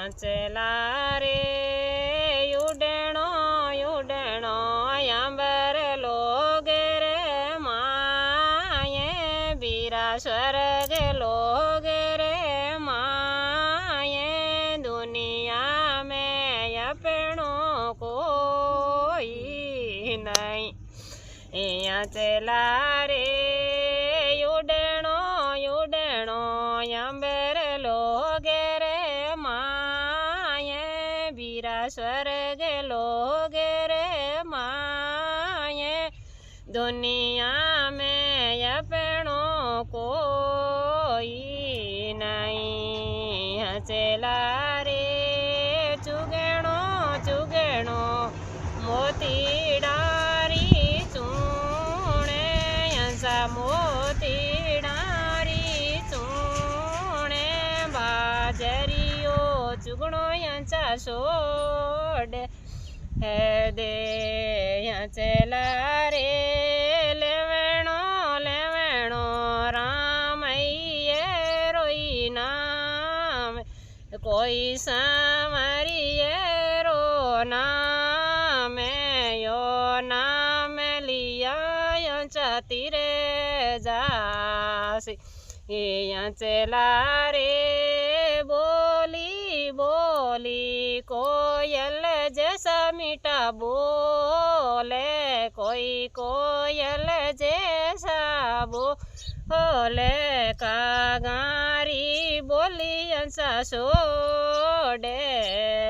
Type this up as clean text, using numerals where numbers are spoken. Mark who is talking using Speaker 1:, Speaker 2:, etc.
Speaker 1: चला रे उडणो उडणो अंबर लोग रे माये बीरा स्वर्ग लोग रे माये दुनिया में अपनो कोई नहीं यहाँ चला रे उडणो उडणो अंबर लोग रे माये बीरा स्वर्ग लोग रे माये दुनिया में अपनो कोई नहीं चला रे चुगणो चुगणो मोती डारी चूणे हंसा मोती डारी चूणे बाजरियो चुगणो यांचा सोड है दे चला रे लेवणो लेवणो रामैये रोई नाम कोई सामरिये रो नाम यो नाम लिया यांचा तीरे जासी यहाँ चला रे बोली बोली कोयल जैसा मीठा बोले कोई कोयल जैसा बोले कागारी बोली अंसा सोडे।